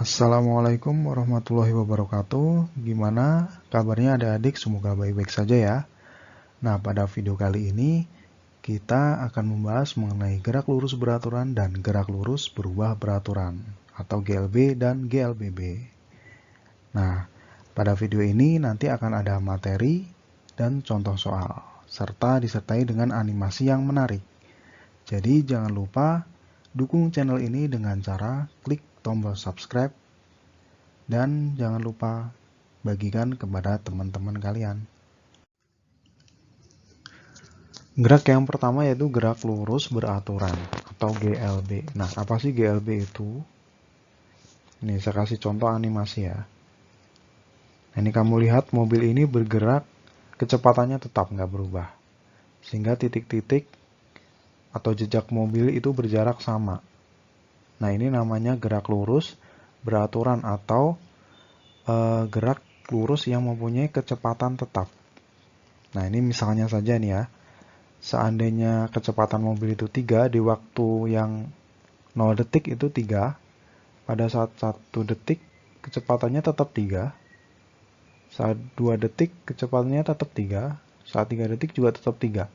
Assalamualaikum warahmatullahi wabarakatuh. Gimana kabarnya adik-adik? Semoga baik-baik saja ya. Nah, pada video kali ini kita akan membahas mengenai gerak lurus beraturan dan gerak lurus berubah beraturan atau GLB dan GLBB. Nah, pada video ini nanti akan ada materi dan contoh soal, serta disertai dengan animasi yang menarik. Jadi jangan lupa dukung channel ini dengan cara klik tombol subscribe dan jangan lupa bagikan kepada teman-teman kalian. Gerak yang pertama yaitu gerak lurus beraturan atau GLB. Nah, apa sih GLB itu? Ini saya kasih contoh animasi ya. Nah, ini kamu lihat mobil ini bergerak, kecepatannya tetap nggak berubah. Sehingga titik-titik atau jejak mobil itu berjarak sama. Nah, ini namanya gerak lurus beraturan atau gerak lurus yang mempunyai kecepatan tetap. Nah, ini misalnya saja nih ya. Seandainya kecepatan mobil itu 3, di waktu yang 0 detik itu 3, pada saat 1 detik kecepatannya tetap 3, saat 2 detik kecepatannya tetap 3, saat 3 detik juga tetap 3.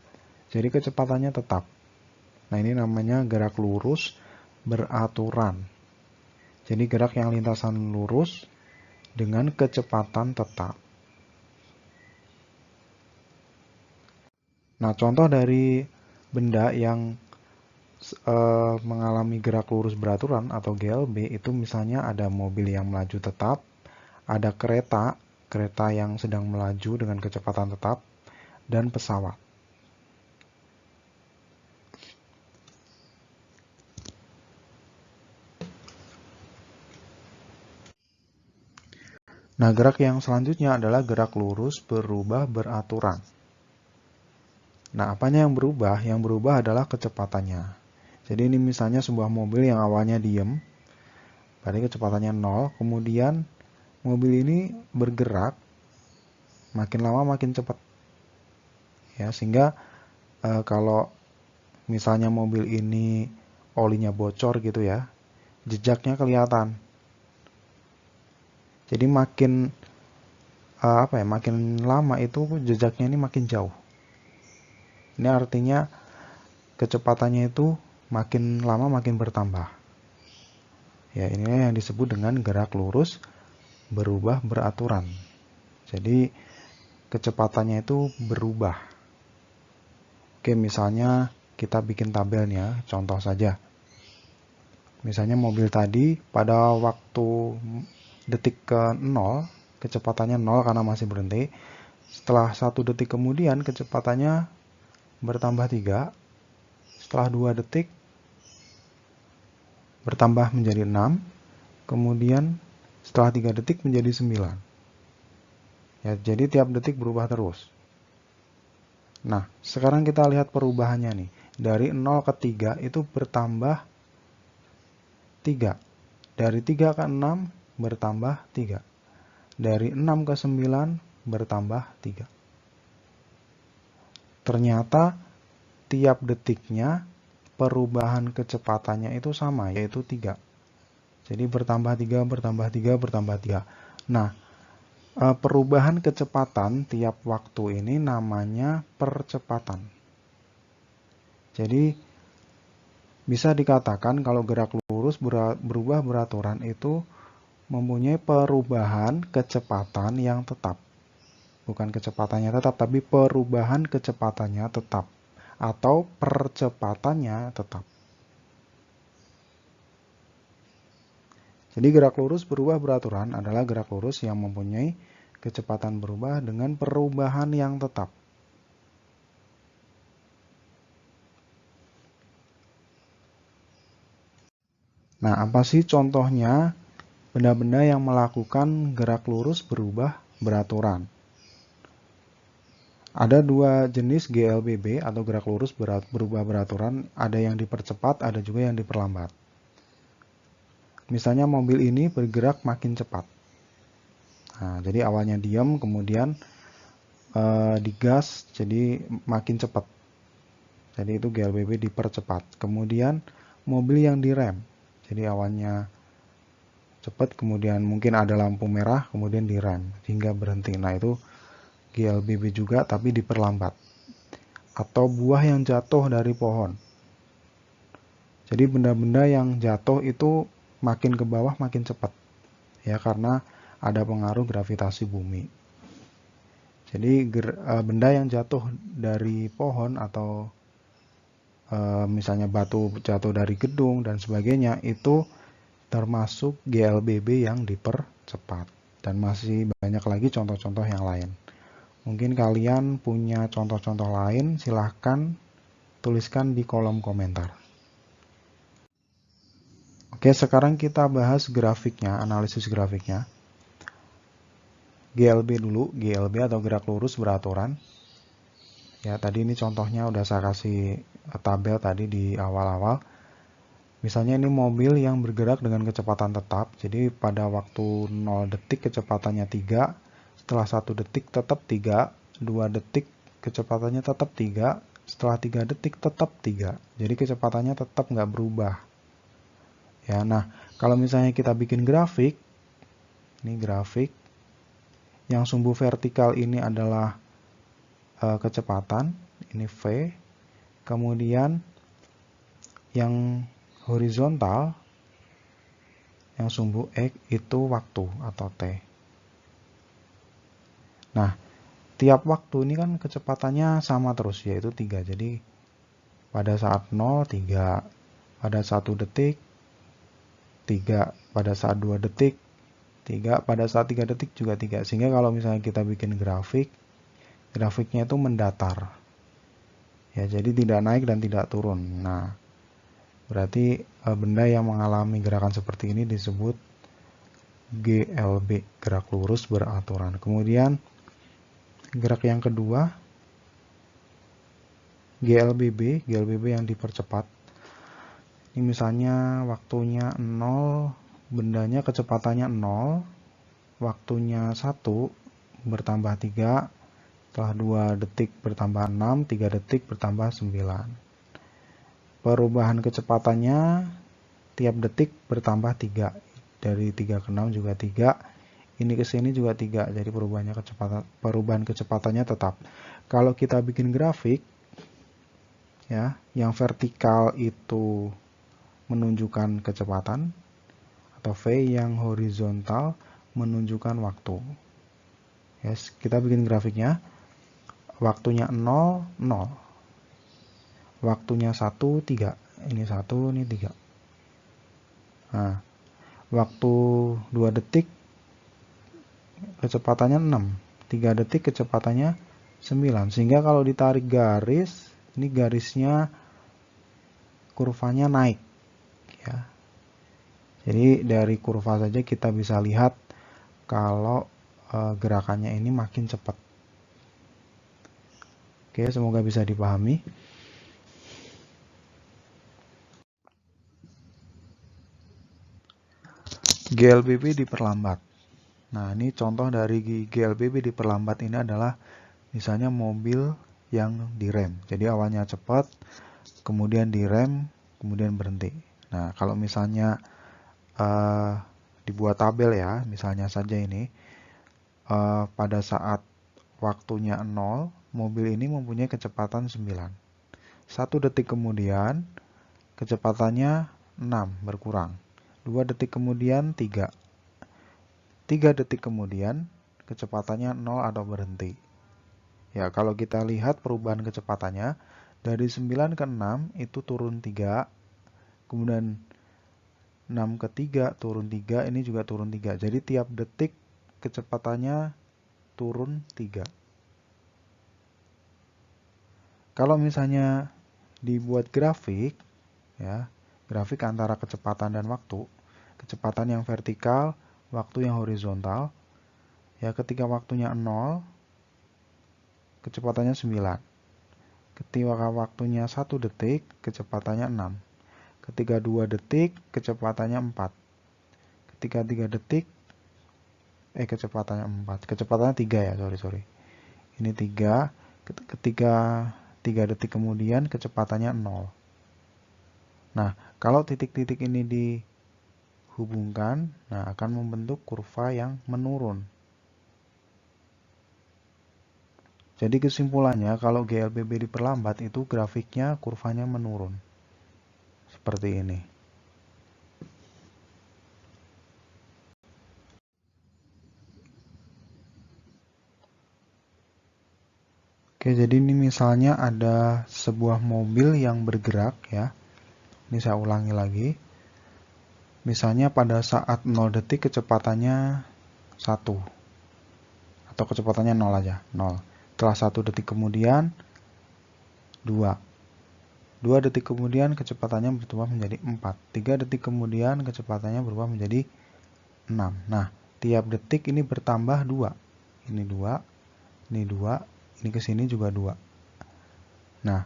Jadi kecepatannya tetap. Nah, ini namanya gerak lurus beraturan. Jadi gerak yang lintasan lurus dengan kecepatan tetap. Nah, contoh dari benda yang mengalami gerak lurus beraturan atau GLB itu misalnya ada mobil yang melaju tetap, ada kereta yang sedang melaju dengan kecepatan tetap, dan pesawat. Nah, gerak yang selanjutnya adalah gerak lurus berubah beraturan. Nah, apanya yang berubah? Yang berubah adalah kecepatannya. Jadi ini misalnya sebuah mobil yang awalnya diem, berarti kecepatannya 0, kemudian mobil ini bergerak, makin lama makin cepat. Ya, sehingga kalau misalnya mobil ini olinya bocor gitu ya, jejaknya kelihatan. Jadi makin makin lama itu jejaknya ini makin jauh. Ini artinya kecepatannya itu makin lama makin bertambah. Ya, inilah yang disebut dengan gerak lurus berubah beraturan. Jadi kecepatannya itu berubah. Oke, misalnya kita bikin tabelnya, contoh saja. Misalnya mobil tadi pada waktu detik ke 0, kecepatannya 0 karena masih berhenti. Setelah 1 detik kemudian kecepatannya bertambah 3. Setelah 2 detik bertambah menjadi 6. Kemudian setelah 3 detik menjadi 9. Ya, jadi tiap detik berubah terus. Nah, sekarang kita lihat perubahannya nih. Dari 0 ke 3 itu bertambah 3. Dari 3 ke 6 bertambah 3. Dari 6 ke 9 bertambah 3. Ternyata tiap detiknya perubahan kecepatannya itu sama, yaitu 3. Jadi bertambah 3, bertambah 3, bertambah 3. Nah, perubahan kecepatan tiap waktu ini namanya percepatan. Jadi bisa dikatakan kalau gerak lurus berubah beraturan itu mempunyai perubahan kecepatan yang tetap. Bukan kecepatannya tetap, tapi perubahan kecepatannya tetap. Atau percepatannya tetap. Jadi gerak lurus berubah beraturan adalah gerak lurus yang mempunyai kecepatan berubah dengan perubahan yang tetap. Nah, apa sih contohnya benda-benda yang melakukan gerak lurus berubah beraturan? Ada 2 jenis GLBB atau gerak lurus berubah beraturan, ada yang dipercepat, ada juga yang diperlambat. Misalnya mobil ini bergerak makin cepat. Nah, jadi awalnya diam, kemudian digas, jadi makin cepat. Jadi itu GLBB dipercepat. Kemudian mobil yang direm, jadi awalnya cepat, kemudian mungkin ada lampu merah, kemudian direm hingga berhenti. Nah, itu GLBB juga tapi diperlambat. Atau buah yang jatuh dari pohon. Jadi benda-benda yang jatuh itu makin ke bawah makin cepat. Ya, karena ada pengaruh gravitasi bumi. Jadi benda yang jatuh dari pohon atau misalnya batu jatuh dari gedung dan sebagainya itu termasuk GLBB yang dipercepat. Dan masih banyak lagi contoh-contoh yang lain. Mungkin kalian punya contoh-contoh lain, silahkan tuliskan di kolom komentar. Oke, sekarang kita bahas grafiknya, analisis grafiknya. GLB dulu, GLB atau gerak lurus beraturan. Ya, tadi ini contohnya udah saya kasih tabel tadi di awal-awal. Misalnya ini mobil yang bergerak dengan kecepatan tetap, jadi pada waktu 0 detik kecepatannya 3, setelah 1 detik tetap 3, 2 detik kecepatannya tetap 3, setelah 3 detik tetap 3, jadi kecepatannya tetap nggak berubah. Ya, nah kalau misalnya kita bikin grafik, ini grafik, yang sumbu vertikal ini adalah kecepatan, ini V, kemudian yang horizontal, yang sumbu X itu waktu atau T. Nah, tiap waktu ini kan kecepatannya sama terus, yaitu 3. Jadi, pada saat 0, 3. Pada 1 detik, 3. Pada saat 2 detik, 3. Pada saat 3 detik juga 3. Sehingga kalau misalnya kita bikin grafik, grafiknya itu mendatar. Ya, jadi tidak naik dan tidak turun. Nah, berarti benda yang mengalami gerakan seperti ini disebut GLB, gerak lurus beraturan. Kemudian gerak yang kedua, GLBB, GLBB yang dipercepat. Ini misalnya waktunya 0, bendanya kecepatannya 0, waktunya 1 bertambah 3, setelah 2 detik bertambah 6, 3 detik bertambah 9. Perubahan kecepatannya tiap detik bertambah 3. Dari 3 ke 6 juga 3. Ini ke sini juga 3. Jadi perubahan kecepatannya tetap. Kalau kita bikin grafik, ya, yang vertikal itu menunjukkan kecepatan, atau V, yang horizontal menunjukkan waktu. Yes, kita bikin grafiknya. Waktunya 0, 0. Waktunya 1, 3. Ini 1, ini 3. Nah, waktu 2 detik kecepatannya 6. 3 detik kecepatannya 9. Sehingga kalau ditarik garis, ini garisnya kurvanya naik. Ya. Jadi dari kurva saja kita bisa lihat kalau gerakannya ini makin cepat. Oke, semoga bisa dipahami. GLBB diperlambat. Nah, ini contoh dari GLBB diperlambat ini adalah misalnya mobil yang direm. Jadi awalnya cepat, kemudian direm, kemudian berhenti. Nah, kalau misalnya dibuat tabel ya, misalnya saja ini, pada saat waktunya 0, mobil ini mempunyai kecepatan 9. 1 detik kemudian, kecepatannya 6, berkurang. 2 detik kemudian 3. 3 detik kemudian kecepatannya 0 atau berhenti. Ya, kalau kita lihat perubahan kecepatannya dari 9 ke 6 itu turun 3. Kemudian 6 ke 3 turun 3, ini juga turun 3. Jadi tiap detik kecepatannya turun 3. Kalau misalnya dibuat grafik, ya, grafik antara kecepatan dan waktu, kecepatan yang vertikal, waktu yang horizontal, ya, ketika waktunya 0, kecepatannya 9. Ketika waktunya 1 detik, kecepatannya 6. Ketika 2 detik, kecepatannya 4. Ketika 3 detik, kecepatannya 4. Kecepatannya 3 ya, sorry. Ini 3. Ketika 3 detik kemudian, kecepatannya 0. Nah, kalau titik-titik ini dihubungkan, nah akan membentuk kurva yang menurun. Jadi kesimpulannya kalau GLBB diperlambat itu grafiknya kurvanya menurun. Seperti ini. Oke, jadi ini misalnya ada sebuah mobil yang bergerak ya. Ini saya ulangi lagi. Misalnya pada saat 0 detik kecepatannya 1. Atau kecepatannya 0 aja, 0. Setelah 1 detik kemudian 2. 2 detik kemudian kecepatannya berubah menjadi 4. 3 detik kemudian kecepatannya berubah menjadi 6. Nah, tiap detik ini bertambah 2. Ini 2, ini 2, ini ke sini juga 2. Nah,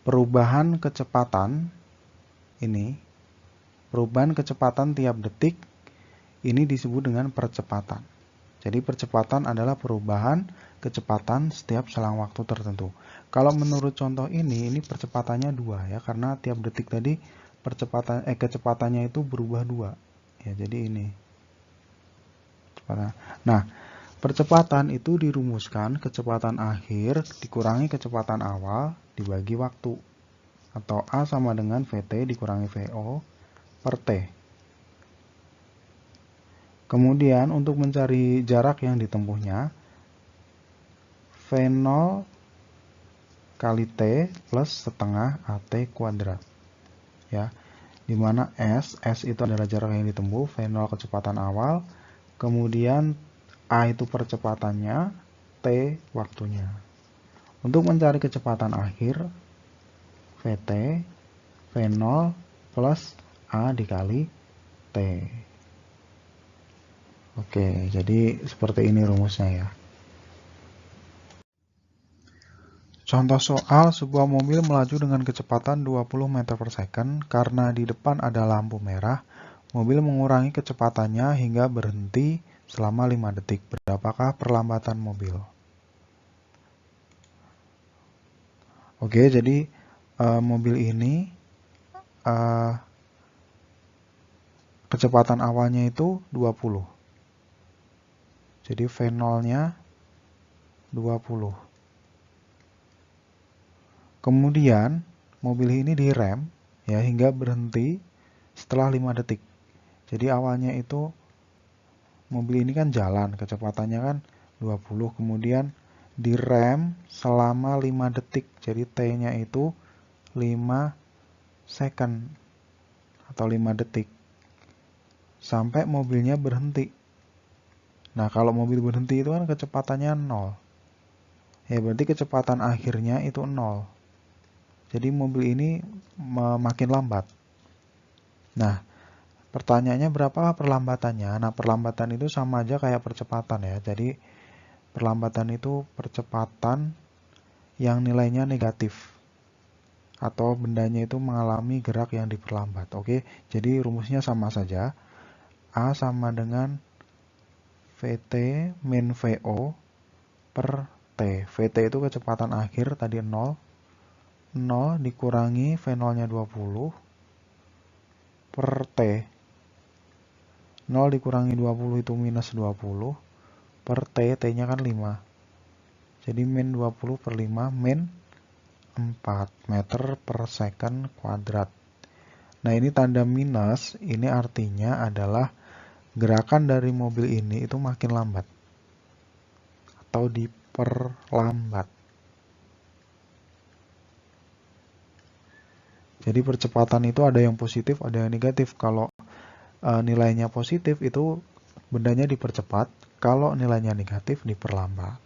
perubahan kecepatan ini, perubahan kecepatan tiap detik ini disebut dengan percepatan. Jadi percepatan adalah perubahan kecepatan setiap selang waktu tertentu. Kalau menurut contoh ini percepatannya 2 ya, karena tiap detik tadi kecepatannya itu berubah 2. Ya, jadi ini. Nah, percepatan itu dirumuskan kecepatan akhir dikurangi kecepatan awal dibagi waktu. Atau A sama dengan VT dikurangi VO per T. Kemudian untuk mencari jarak yang ditempuhnya, V0 kali T plus setengah AT kuadrat. Ya, dimana S itu adalah jarak yang ditempuh, V0 kecepatan awal, kemudian A itu percepatannya, T waktunya. Untuk mencari kecepatan akhir, VT, V0 plus A dikali T. Oke, jadi seperti ini rumusnya ya. Contoh soal, sebuah mobil melaju dengan kecepatan 20 meter per second. Karena di depan ada lampu merah, mobil mengurangi kecepatannya hingga berhenti selama 5 detik. Berapakah perlambatan mobil? Oke, jadi mobil ini kecepatan awalnya itu 20. Jadi V0-nya 20. Kemudian mobil ini direm ya hingga berhenti setelah 5 detik. Jadi awalnya itu mobil ini kan jalan, kecepatannya kan 20, kemudian direm selama 5 detik. Jadi T-nya itu 5 second atau 5 detik. Sampai mobilnya berhenti. Nah, kalau mobil berhenti itu kan kecepatannya 0. Ya, berarti kecepatan akhirnya itu 0. Jadi mobil ini makin lambat. Nah, pertanyaannya berapa perlambatannya? Nah, perlambatan itu sama aja kayak percepatan ya. Jadi, perlambatan itu percepatan yang nilainya negatif. Atau bendanya itu mengalami gerak yang diperlambat. Oke, jadi rumusnya sama saja. A sama dengan VT min VO per T. VT itu kecepatan akhir tadi 0. 0 dikurangi V0-nya 20 per T. 0 dikurangi 20 itu minus 20 per T. T-nya kan 5. Jadi min 20 per 5 min 4 meter per second kuadrat. Nah, ini tanda minus, ini artinya adalah gerakan dari mobil ini itu makin lambat atau diperlambat. Jadi percepatan itu ada yang positif, ada yang negatif. Kalau nilainya positif itu bendanya dipercepat, kalau nilainya negatif diperlambat.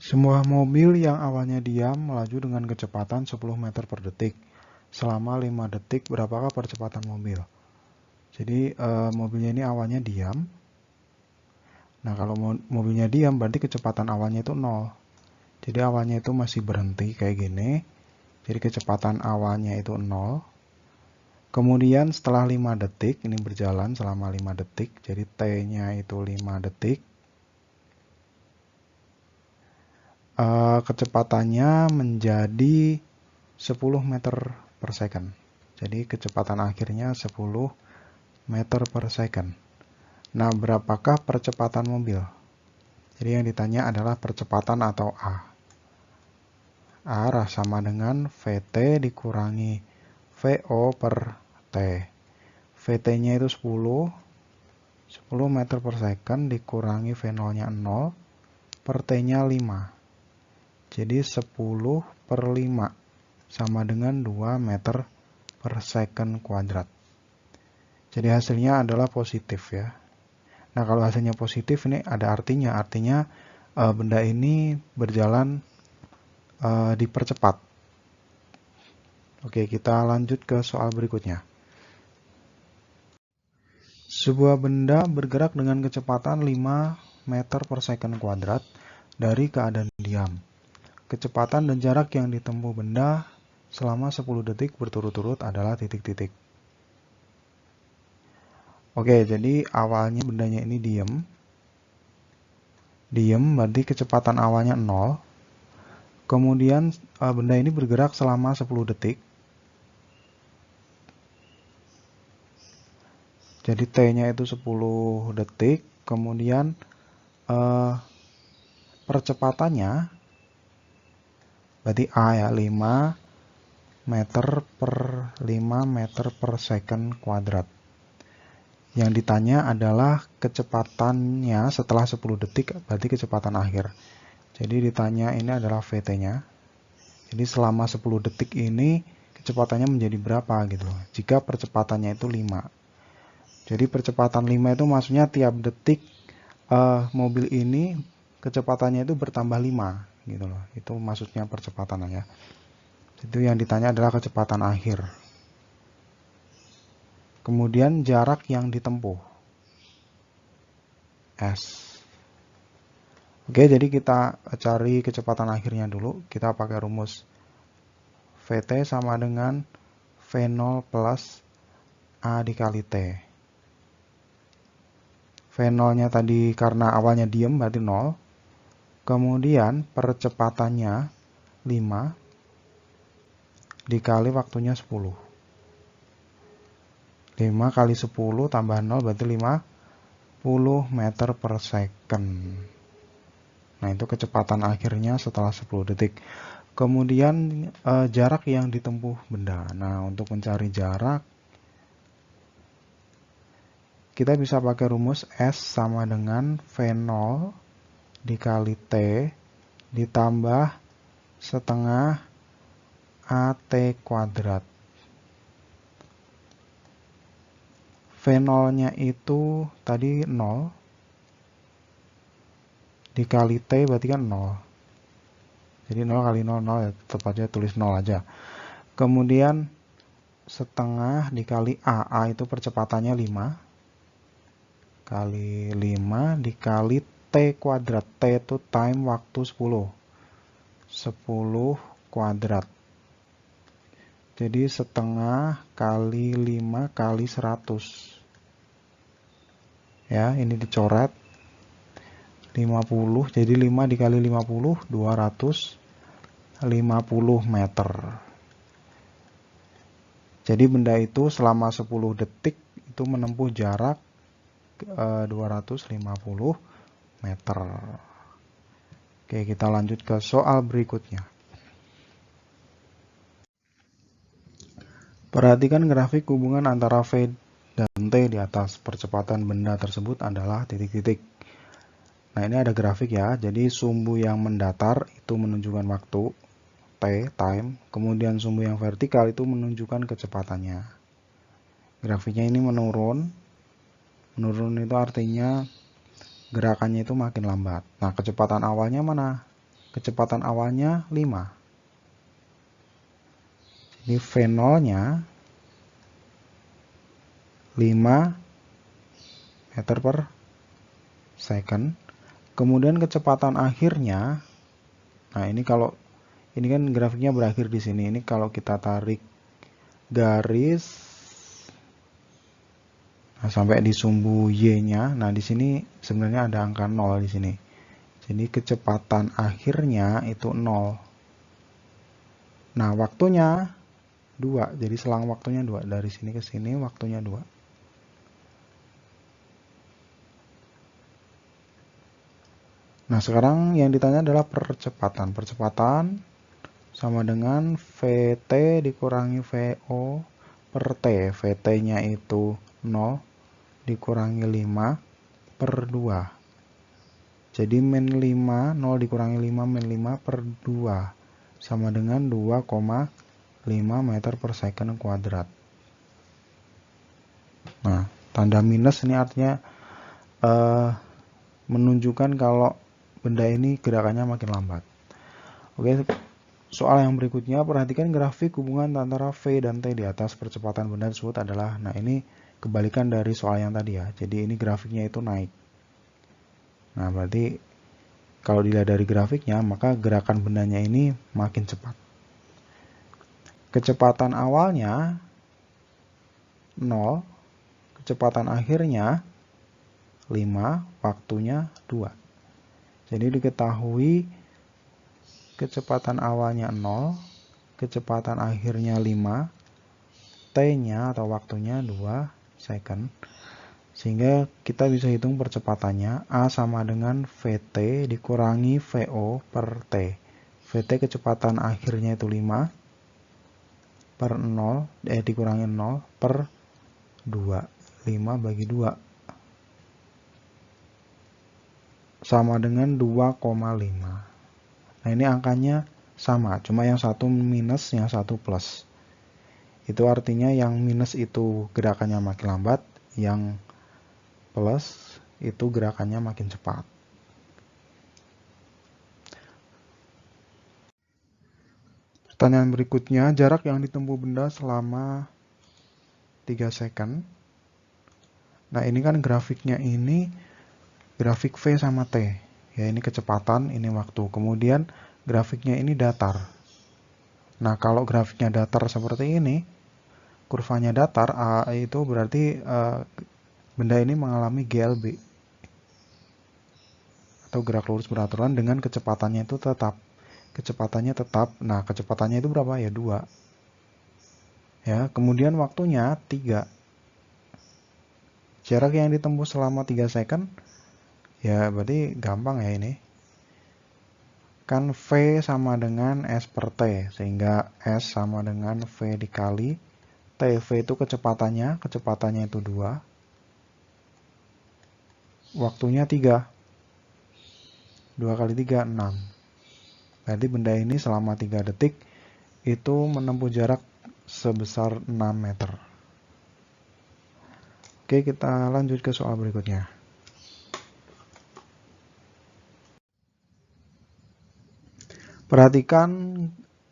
Sebuah mobil yang awalnya diam melaju dengan kecepatan 10 meter per detik. Selama 5 detik, berapakah percepatan mobil? Jadi mobilnya ini awalnya diam. Nah, kalau mobilnya diam berarti kecepatan awalnya itu 0. Jadi awalnya itu masih berhenti kayak gini. Jadi kecepatan awalnya itu 0. Kemudian setelah 5 detik, ini berjalan selama 5 detik. Jadi T-nya itu 5 detik. Kecepatannya menjadi 10 meter per second. Jadi kecepatan akhirnya 10 meter per second. Nah, berapakah percepatan mobil? Jadi yang ditanya adalah percepatan atau A. A sama dengan VT dikurangi VO per T. VT-nya itu 10 meter per second dikurangi V0-nya 0 per T-nya 5. Jadi 10 per 5 sama dengan 2 meter per second kuadrat. Jadi hasilnya adalah positif ya. Nah, kalau hasilnya positif ini ada artinya benda ini berjalan dipercepat. Oke, kita lanjut ke soal berikutnya. Sebuah benda bergerak dengan kecepatan 5 meter per second kuadrat dari keadaan diam. Kecepatan dan jarak yang ditempuh benda selama 10 detik berturut-turut adalah titik-titik. Oke, jadi awalnya bendanya ini diem. Diem berarti kecepatan awalnya 0. Kemudian benda ini bergerak selama 10 detik. Jadi T-nya itu 10 detik. Kemudian percepatannya berarti A ya 5 meter per second kuadrat. Yang ditanya adalah kecepatannya setelah 10 detik, berarti kecepatan akhir. Jadi ditanya ini adalah VT-nya. Jadi selama 10 detik ini kecepatannya menjadi berapa gitu. Jika percepatannya itu 5. Jadi percepatan 5 itu maksudnya tiap detik mobil ini kecepatannya itu bertambah 5 gitu loh. Itu maksudnya percepatan ya. Itu yang ditanya adalah kecepatan akhir. Kemudian jarak yang ditempuh. S. Oke, jadi kita cari kecepatan akhirnya dulu. Kita pakai rumus VT sama dengan V0 plus A dikali T. V0-nya tadi karena awalnya diem berarti 0. Kemudian percepatannya 5 dikali waktunya 10. 5 kali 10 tambah 0 berarti 50 meter per second. Nah, itu kecepatan akhirnya setelah 10 detik. Kemudian jarak yang ditempuh benda. Nah, untuk mencari jarak, kita bisa pakai rumus S sama dengan V0 dikali T ditambah setengah AT kuadrat. V0-nya itu tadi 0 dikali T berarti kan 0. Jadi 0 kali 0, 0 ya tetap aja tulis 0 aja. Kemudian setengah dikali A. A itu percepatannya 5. Kali 5 dikali T kuadrat. T itu time waktu 10. 10 kuadrat. Jadi setengah kali 5 kali 100. Ya, ini dicoret. 50, jadi 5 dikali 50, 250 meter. Jadi benda itu selama 10 detik itu menempuh jarak 250 meter. Oke, kita lanjut ke soal berikutnya. Perhatikan grafik hubungan antara V dan T di atas. Percepatan benda tersebut adalah titik-titik. Nah, ini ada grafik ya. Jadi sumbu yang mendatar itu menunjukkan waktu T, time. Kemudian sumbu yang vertikal itu menunjukkan kecepatannya. Grafiknya ini menurun. Menurun itu artinya gerakannya itu makin lambat. Nah, kecepatan awalnya mana? Kecepatan awalnya 5. Jadi V0-nya 5 meter per second. Kemudian kecepatan akhirnya, nah ini kalau ini kan grafiknya berakhir di sini. Ini kalau kita tarik garis sampai di sumbu Y-nya. Nah, di sini sebenarnya ada angka 0 di sini. Jadi kecepatan akhirnya itu 0. Nah, waktunya 2. Jadi selang waktunya 2. Dari sini ke sini waktunya 2. Nah, sekarang yang ditanya adalah percepatan. Percepatan sama dengan VT dikurangi VO per T. VT-nya itu 0 dikurangi 5 per 2. Jadi min 5, 0 dikurangi 5, min 5 per 2. Sama dengan 2,5 meter per second kuadrat. Nah, tanda minus ini artinya menunjukkan kalau benda ini gerakannya makin lambat. Oke, soal yang berikutnya, perhatikan grafik hubungan antara V dan T di atas percepatan benda tersebut adalah, nah ini kebalikan dari soal yang tadi ya. Jadi ini grafiknya itu naik. Nah, berarti kalau dilihat dari grafiknya, maka gerakan bendanya ini makin cepat. Kecepatan awalnya 0, kecepatan akhirnya 5, waktunya 2. Jadi diketahui kecepatan awalnya 0, kecepatan akhirnya 5, T-nya atau waktunya 2 second. Sehingga kita bisa hitung percepatannya, A sama dengan VT dikurangi VO per T. VT kecepatan akhirnya itu 5 per 0, dikurangi 0 per 2. 5 bagi 2. Sama dengan 2,5. Nah, ini angkanya sama, cuma yang satu minus, yang satu plus. Itu artinya yang minus itu gerakannya makin lambat, yang plus itu gerakannya makin cepat. Pertanyaan berikutnya, jarak yang ditempuh benda selama 3 second. Nah, ini kan grafiknya ini grafik V sama T. Ya, ini kecepatan, ini waktu. Kemudian grafiknya ini datar. Nah, kalau grafiknya datar seperti ini, kurvanya datar, A itu berarti benda ini mengalami GLB atau gerak lurus beraturan dengan kecepatannya itu tetap. Kecepatannya tetap. Nah, kecepatannya itu berapa? Ya 2. Ya, kemudian waktunya 3. Jarak yang ditempuh selama 3 second, ya berarti gampang ya ini. Kan V sama dengan S per T, sehingga S sama dengan V dikali T. V itu kecepatannya itu 2. Waktunya 3. 2 kali 3, 6. Berarti benda ini selama 3 detik itu menempuh jarak sebesar 6 meter. Oke, kita lanjut ke soal berikutnya. Perhatikan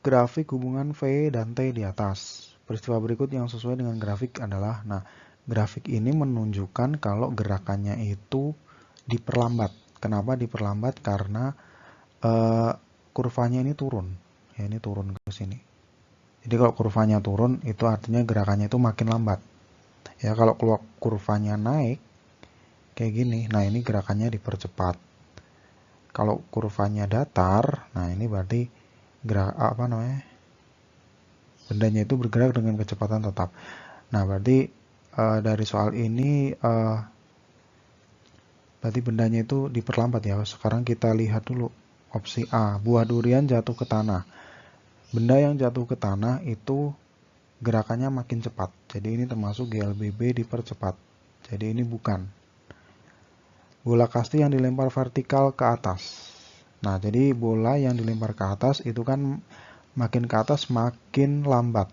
grafik hubungan V dan T di atas. Peristiwa berikut yang sesuai dengan grafik adalah, nah, grafik ini menunjukkan kalau gerakannya itu diperlambat. Kenapa diperlambat? Karena kurvanya ini turun. Ya, ini turun ke sini. Jadi kalau kurvanya turun, itu artinya gerakannya itu makin lambat. Ya, kalau kurvanya naik, kayak gini, nah ini gerakannya dipercepat. Kalau kurvanya datar, nah ini berarti bendanya itu bergerak dengan kecepatan tetap. Nah, berarti dari soal ini berarti bendanya itu diperlambat ya. Sekarang kita lihat dulu opsi A, buah durian jatuh ke tanah. Benda yang jatuh ke tanah itu gerakannya makin cepat. Jadi ini termasuk GLBB dipercepat. Jadi ini bukan. Bola kasti yang dilempar vertikal ke atas. Nah, jadi bola yang dilempar ke atas itu kan makin ke atas makin lambat.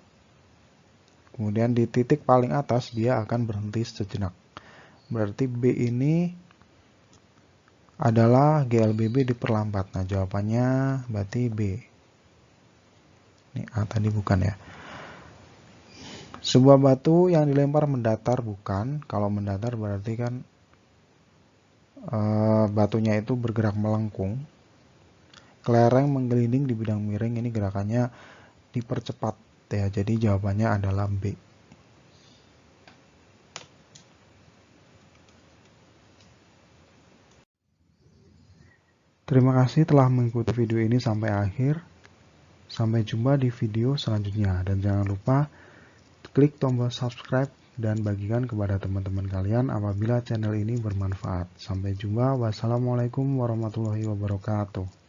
Kemudian di titik paling atas dia akan berhenti sejenak. Berarti B ini adalah GLBB diperlambat. Nah, jawabannya berarti B. Ini A tadi bukan ya. Sebuah batu yang dilempar mendatar bukan. Kalau mendatar berarti kan batunya itu bergerak melengkung. Kelereng menggelinding di bidang miring, ini gerakannya dipercepat ya. Jadi jawabannya adalah B. Terima kasih telah mengikuti video ini sampai akhir. Sampai jumpa di video selanjutnya, dan jangan lupa klik tombol subscribe dan bagikan kepada teman-teman kalian apabila channel ini bermanfaat. Sampai jumpa, wassalamualaikum warahmatullahi wabarakatuh.